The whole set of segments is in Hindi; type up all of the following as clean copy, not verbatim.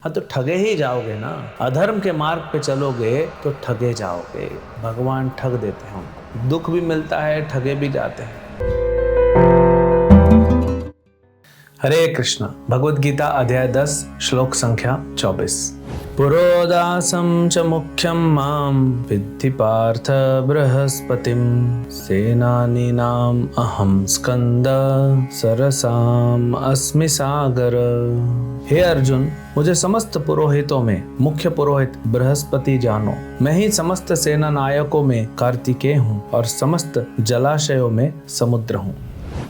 हाँ तो ठगे ही जाओगे ना। अधर्म के मार्ग पे चलोगे तो ठगे जाओगे। भगवान ठग देते हैं उनको, दुख भी मिलता है, ठगे भी जाते हैं। हरे कृष्ण। भगवद गीता अध्याय 10 श्लोक संख्या 24। पुरोदासं च मुख्यं मां विद्धि पार्थ बृहस्पतिं सेनानीनाम् अहं स्कंद सरसाम् अस्मि सागर। हे अर्जुन, मुझे समस्त पुरोहितों में मुख्य पुरोहित बृहस्पति जानो। मैं ही समस्त सेना नायकों में कार्तिकेय हूँ और समस्त जलाशयों में समुद्र हूँ।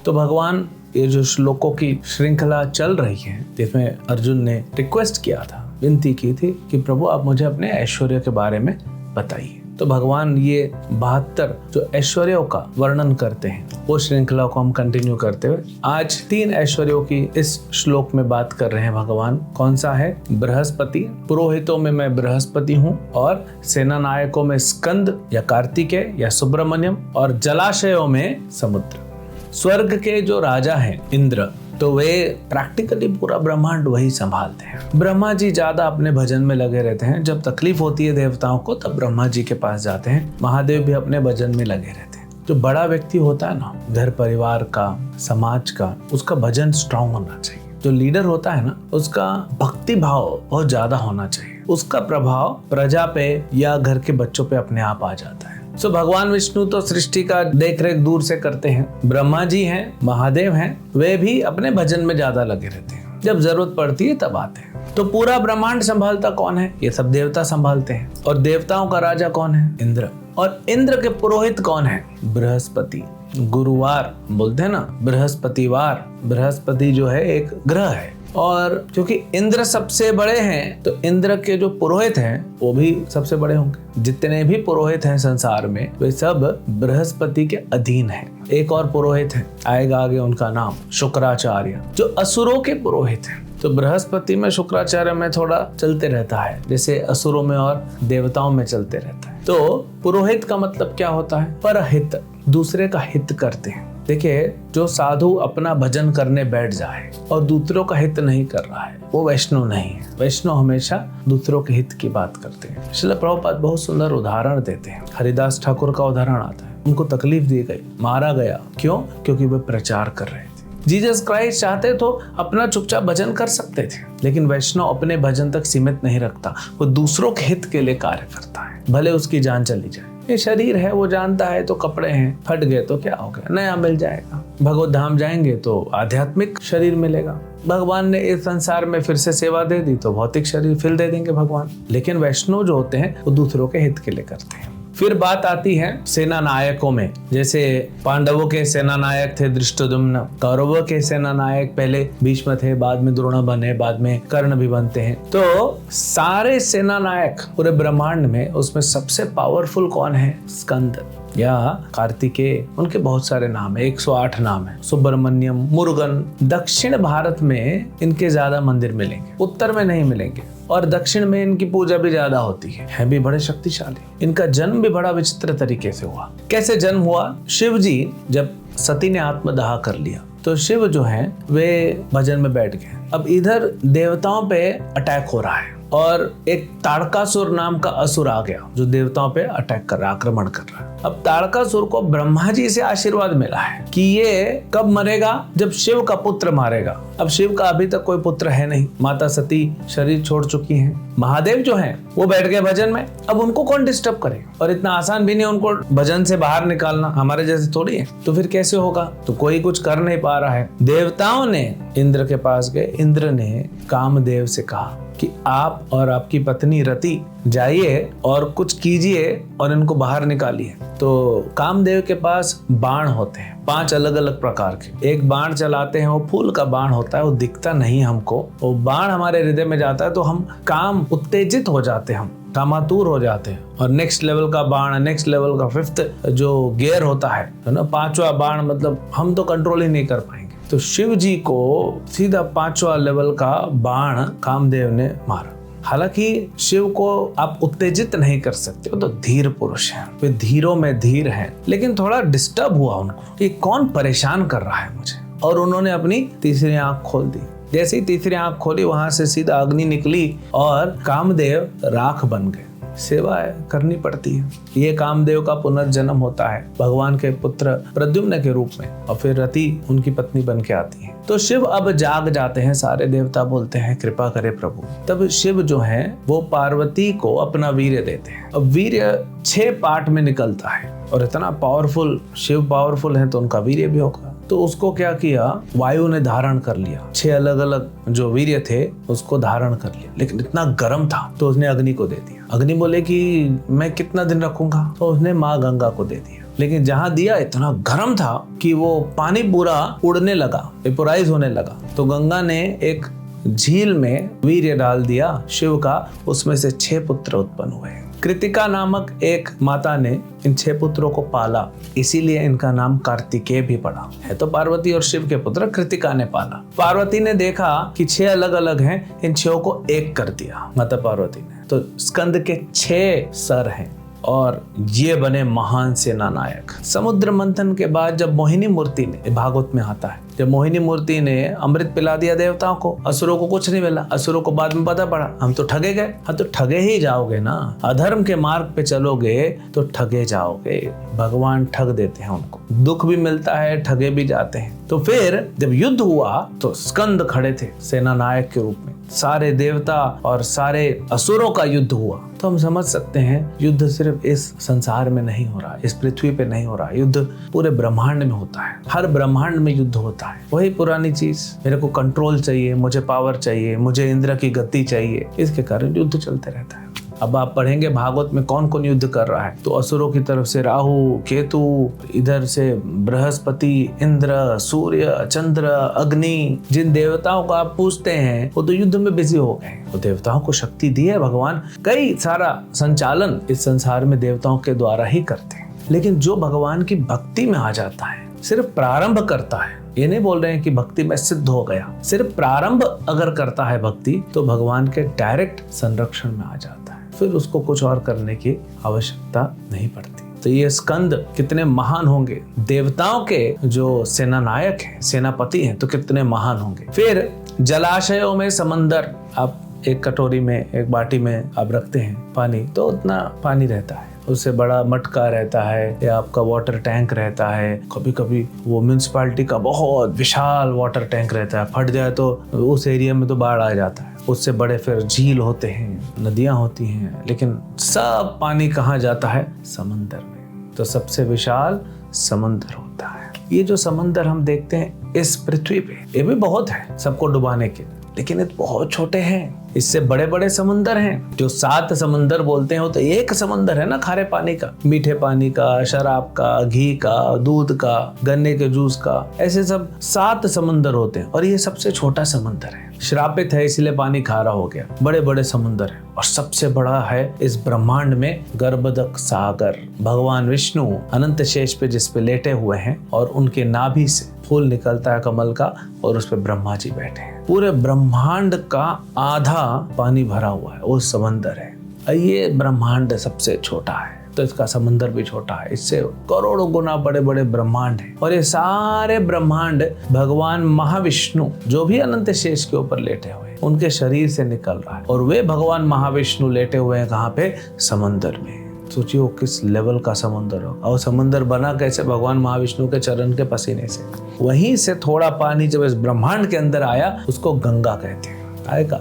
तो भगवान ये जो श्लोकों की श्रृंखला चल रही है, जिसमें अर्जुन ने रिक्वेस्ट किया था, विनती की थी कि प्रभु आप मुझे अपने ऐश्वर्य के बारे में बताइए। तो भगवान ये 72 जो ऐश्वर्यों का वर्णन करते हैं, वो श्रृंखला को हम कंटिन्यू करते हुए आज 3 ऐश्वर्यों की इस श्लोक में बात कर रहे हैं भगवान। कौन सा है? बृहस्पति। पुरोहितों में मैं बृहस्पति हूँ और सेना नायकों में स्कंद या कार्तिकेय या सुब्रमण्यम और जलाशयों में समुद्र। स्वर्ग के जो राजा हैं इंद्र, तो वे प्रैक्टिकली पूरा ब्रह्मांड वही संभालते हैं। ब्रह्मा जी ज्यादा अपने भजन में लगे रहते हैं। जब तकलीफ होती है देवताओं को तब ब्रह्मा जी के पास जाते हैं। महादेव भी अपने भजन में लगे रहते हैं। जो बड़ा व्यक्ति होता है ना, घर परिवार का, समाज का, उसका भजन स्ट्रांग होना चाहिए। जो लीडर होता है ना, उसका भक्ति भाव बहुत ज्यादा होना चाहिए। उसका प्रभाव प्रजा पे या घर के बच्चों पे अपने आप आ जाता है। सो भगवान विष्णु तो सृष्टि का देख रेख दूर से करते हैं। ब्रह्मा जी हैं, महादेव हैं, वे भी अपने भजन में ज्यादा लगे रहते हैं। जब जरूरत पड़ती है तब आते हैं। तो पूरा ब्रह्मांड संभालता कौन है? ये सब देवता संभालते हैं। और देवताओं का राजा कौन है? इंद्र। और इंद्र के पुरोहित कौन है? बृहस्पति। गुरुवार बोलते हैं ना, बृहस्पतिवार। बृहस्पति जो है एक ग्रह है। और क्योंकि इंद्र सबसे बड़े हैं तो इंद्र के जो पुरोहित हैं वो भी सबसे बड़े होंगे। जितने भी पुरोहित हैं संसार में वे सब बृहस्पति के अधीन हैं। एक और पुरोहित है, आएगा आगे उनका नाम, शुक्राचार्य, जो असुरों के पुरोहित हैं। तो बृहस्पति में, शुक्राचार्य में थोड़ा चलते रहता है, जैसे असुरों में और देवताओं में चलते रहता है। तो पुरोहित का मतलब क्या होता है? परहित, दूसरे का हित करते हैं। देखिए, जो साधु अपना भजन करने बैठ जाए और दूसरों का हित नहीं कर रहा है, वो वैष्णव नहीं है। वैष्णव हमेशा दूसरों के हित की बात करते हैं। श्रील प्रभुपाद बहुत सुंदर उदाहरण देते हैं। हरिदास ठाकुर का उदाहरण आता है। उनको तकलीफ दी गई, मारा गया। क्यों? क्योंकि वे प्रचार कर रहे थे। जीसस क्राइस्ट चाहते तो अपना चुपचाप भजन कर सकते थे, लेकिन वैष्णव अपने भजन तक सीमित नहीं रखता। वो दूसरों के हित के लिए कार्य करता है, भले उसकी जान चली जाए। ये शरीर है, वो जानता है। तो कपड़े हैं, फट गए तो क्या हो गया, नया मिल जाएगा। भगवत धाम जाएंगे तो आध्यात्मिक शरीर मिलेगा। भगवान ने इस संसार में फिर से सेवा दे दी तो भौतिक शरीर फिर दे देंगे भगवान। लेकिन वैष्णव जो होते हैं वो दूसरों के हित के लिए करते हैं। फिर बात आती है सेना नायकों में। जैसे पांडवों के सेना नायक थे धृष्टद्युम्न, कौरवों के सेना नायक पहले भीष्म थे, बाद में द्रोण बने, बाद में कर्ण भी बनते हैं। तो सारे सेना नायक पूरे ब्रह्मांड में, उसमें सबसे पावरफुल कौन है? स्कंद या कार्तिकेय। उनके बहुत सारे नाम है, 108 नाम है। सुब्रमण्यम, मुरुगन। दक्षिण भारत में इनके ज्यादा मंदिर मिलेंगे, उत्तर में नहीं मिलेंगे। और दक्षिण में इनकी पूजा भी ज्यादा होती है भी बड़े शक्तिशाली। इनका जन्म भी बड़ा विचित्र तरीके से हुआ। कैसे जन्म हुआ? शिव जी जब सती ने आत्मदाह कर लिया तो शिव जो है वे भजन में बैठ गए। अब इधर देवताओं पे अटैक हो रहा है और एक ताड़कासुर नाम का असुर आ गया जो देवताओं पे अटैक कर रहा है, आक्रमण कर रहा है। अब ताड़कासुर को ब्रह्मा जी से आशीर्वाद मिला है कि ये कब मरेगा? जब शिव का पुत्र मारेगा। अब शिव का अभी तक कोई पुत्र है नहीं, माता सती शरीर छोड़ चुकी हैं। महादेव जो हैं वो बैठ गए भजन में। अब उनको कौन डिस्टर्ब करे? और इतना आसान भी नहीं उनको भजन से बाहर निकालना, हमारे जैसे थोड़ी है। तो फिर कैसे होगा? तो कोई कुछ कर नहीं पा रहा है। देवताओं ने इंद्र के पास गए। इंद्र ने कामदेव से कहा कि आप और आपकी पत्नी रति जाइए और कुछ कीजिए और इनको बाहर निकालिए। तो कामदेव के पास बाण होते हैं 5 अलग अलग प्रकार के। एक बाण चलाते हैं, वो फूल का बाण होता है, वो दिखता नहीं हमको। वो बाण हमारे हृदय में जाता है तो हम काम उत्तेजित हो जाते हैं, हम कामातुर हो जाते हैं। और नेक्स्ट लेवल का बाण, नेक्स्ट लेवल का 5th जो गियर होता है ना, 5वां बाण, मतलब हम तो कंट्रोल ही नहीं कर पाएंगे। तो शिव जी को सीधा 5वां लेवल का बाण कामदेव ने मारा। हालांकि शिव को आप उत्तेजित नहीं कर सकते, वो तो धीर पुरुष हैं, वे धीरों में धीर हैं। लेकिन थोड़ा डिस्टर्ब हुआ उनको कि कौन परेशान कर रहा है मुझे, और उन्होंने अपनी तीसरी आंख खोल दी। जैसे ही तीसरी आंख खोली वहां से सीधा अग्नि निकली और कामदेव राख बन गए। सेवा करनी पड़ती है। ये कामदेव का पुनर्जन्म होता है भगवान के पुत्र प्रद्युम्न के रूप में, और फिर रति उनकी पत्नी बन के आती है। तो शिव अब जाग जाते हैं, सारे देवता बोलते हैं कृपा करे प्रभु। तब शिव जो है वो पार्वती को अपना वीर्य देते हैं। अब वीर्य 6 पार्ट में निकलता है, और इतना पावरफुल, शिव पावरफुल है तो उनका वीर्य भी होगा। तो उसको क्या किया, वायु ने धारण कर लिया। 6 अलग अलग जो वीर्य थे उसको धारण कर लिया, लेकिन इतना गर्म था तो उसने अग्नि को दे दिया। अग्नि बोले कि मैं कितना दिन रखूंगा, तो उसने माँ गंगा को दे दिया। लेकिन जहां दिया इतना गर्म था कि वो पानी पूरा उड़ने लगा, वेपोराइज होने लगा। तो गंगा ने एक झील में वीर्य डाल दिया शिव का, उसमें से 6 पुत्र उत्पन्न हुए। कृतिका नामक एक माता ने इन 6 पुत्रों को पाला, इसीलिए इनका नाम कार्तिकेय भी पड़ा। है तो पार्वती और शिव के पुत्र, कृतिका ने पाला। पार्वती ने देखा कि 6 अलग अलग हैं, इन 6 को एक कर दिया माता पार्वती ने। तो स्कंद के 6 सर हैं और ये बने महान सेना नायक। समुद्र मंथन के बाद जब मोहिनी मूर्ति ने, भागवत में आता है, जब मोहिनी मूर्ति ने अमृत पिला दिया देवताओं को, असुरों को कुछ नहीं मिला। असुरों को बाद में पता पड़ा हम तो ठगे गए। हाँ तो ठगे ही जाओगे ना, अधर्म के मार्ग पे चलोगे तो ठगे जाओगे। भगवान ठग देते हैं उनको, दुख भी मिलता है, ठगे भी जाते हैं। तो फिर जब युद्ध हुआ तो स्कंद खड़े थे सेना नायक के रूप में, सारे देवता और सारे असुरों का युद्ध हुआ। तो हम समझ सकते हैं युद्ध सिर्फ इस संसार में नहीं हो रहा, इस पृथ्वी पे नहीं हो रहा, युद्ध पूरे ब्रह्मांड में होता है। हर ब्रह्मांड में युद्ध होता है। वही पुरानी चीज, मेरे को कंट्रोल चाहिए, मुझे पावर चाहिए, मुझे इंद्र की गति चाहिए, इसके कारण युद्ध चलते रहता है। अब आप पढ़ेंगे भागवत में कौन कौन युद्ध कर रहा है। तो असुरों की तरफ से राहु, केतु, इधर से बृहस्पति, इंद्र, सूर्य, चंद्र, अग्नि। जिन देवताओं को आप पूछते हैं वो तो युद्ध में बिजी हो गए। वो देवताओं को शक्ति दी है भगवान, कई सारा संचालन इस संसार में देवताओं के द्वारा ही करते हैं। लेकिन जो भगवान की भक्ति में आ जाता है, सिर्फ प्रारंभ करता है, ये नहीं बोल रहे हैं कि भक्ति में सिद्ध हो गया, सिर्फ प्रारंभ अगर करता है भक्ति, तो भगवान के डायरेक्ट संरक्षण में आ जाता है। फिर उसको कुछ और करने की आवश्यकता नहीं पड़ती। तो ये स्कंद कितने महान होंगे, देवताओं के जो सेना नायक हैं, सेनापति हैं, तो कितने महान होंगे। फिर जलाशयों में समंदर, आप एक कटोरी में, एक बाटी में आप रखते हैं पानी, तो उतना पानी रहता है। उससे बड़ा मटका रहता है या आपका वाटर टैंक रहता है। कभी कभी वो म्यूनिसिपालिटी का बहुत विशाल वाटर टैंक रहता है, फट जाए तो उस एरिया में तो बाढ़ आ जाता है। उससे बड़े फिर झील होते हैं, नदियां होती हैं, लेकिन सब पानी कहाँ जाता है, समंदर में। तो सबसे विशाल समंदर होता है। ये जो समंदर हम देखते हैं इस पृथ्वी पे, ये भी बहुत है सबको डुबाने के, लेकिन ये बहुत छोटे हैं। इससे बड़े बड़े समंदर हैं जो 7 समंदर बोलते हैं। वो तो एक समंदर है ना, खारे पानी का, मीठे पानी का, शराब का, घी का, दूध का, गन्ने के जूस का, ऐसे सब 7 समंदर होते हैं। और ये सबसे छोटा समंदर है, श्रापित है इसलिए पानी खारा हो गया। बड़े बड़े समंदर है। और सबसे बड़ा है इस ब्रह्मांड में गर्भदक सागर। भगवान विष्णु अनंत शेष पे जिस पे लेटे हुए हैं, और उनके नाभि से फूल निकलता है कमल का, और उस पे ब्रह्मा जी बैठे हैं। पूरे ब्रह्मांड का आधा पानी भरा हुआ है, वो समंदर है। ये ब्रह्मांड सबसे छोटा है, तो इसका समंदर भी छोटा है। इससे करोड़ों गुना बड़े बड़े ब्रह्मांड हैं। और ये सारे ब्रह्मांड भगवान महाविष्णु जो भी अनंत शेष के ऊपर लेटे हुए हैं, उनके शरीर से निकल रहा है। और वे भगवान महाविष्णु लेटे हुए हैं कहाँ पे, समंदर में। सोचिए वो किस लेवल का समंदर हो। और समंदर बना कैसे, भगवान महाविष्णु के चरण के पसीने से। वहीं से थोड़ा पानी जब इस ब्रह्मांड के अंदर आया, उसको गंगा कहते हैं। आएगा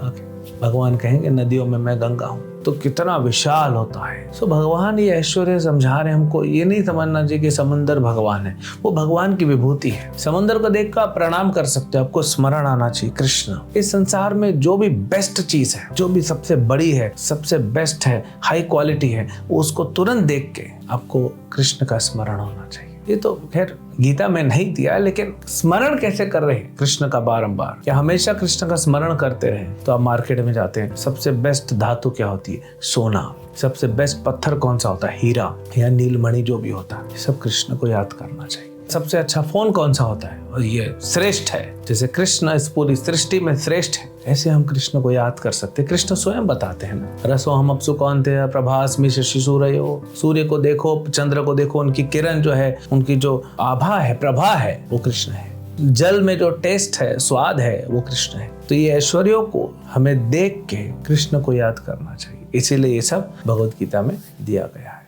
भगवान कहेंगे नदियों में मैं गंगा हूँ। तो कितना विशाल होता है। सो भगवान ये ऐश्वर्य समझा रहे हैं हमको। ये नहीं समझना चाहिए कि समंदर भगवान है, वो भगवान की विभूति है। समंदर को देख कर आप प्रणाम कर सकते हो, आपको स्मरण आना चाहिए कृष्ण। इस संसार में जो भी बेस्ट चीज है, जो भी सबसे बड़ी है, सबसे बेस्ट है, हाई क्वालिटी है, उसको तुरंत देख के आपको कृष्ण का स्मरण होना चाहिए। ये तो खैर गीता में नहीं दिया है, लेकिन स्मरण कैसे कर रहे हैं कृष्ण का बारंबार, क्या हमेशा कृष्ण का स्मरण करते रहे। तो आप मार्केट में जाते हैं, सबसे बेस्ट धातु क्या होती है, सोना। सबसे बेस्ट पत्थर कौन सा होता है, हीरा या नीलमणि, जो भी होता है, सब कृष्ण को याद करना चाहिए। सबसे अच्छा फोन कौन सा होता है, और ये श्रेष्ठ है। जैसे कृष्ण इस पूरी सृष्टि में श्रेष्ठ है, ऐसे हम कृष्ण को याद कर सकते हैं। कृष्ण स्वयं बताते हैं ना, रसो हम अपसु कौन्तेय प्रभास्मि शशि सूर्यो। सूर्य को देखो, चंद्र को देखो, उनकी किरण जो है, उनकी जो आभा है, प्रभा है, वो कृष्ण है। जल में जो टेस्ट है, स्वाद है, वो कृष्ण है। तो ये ऐश्वर्यों को हमें देख के कृष्ण को याद करना चाहिए, इसीलिए ये सब भगवत गीता में दिया गया है।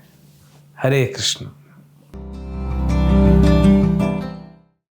हरे कृष्ण।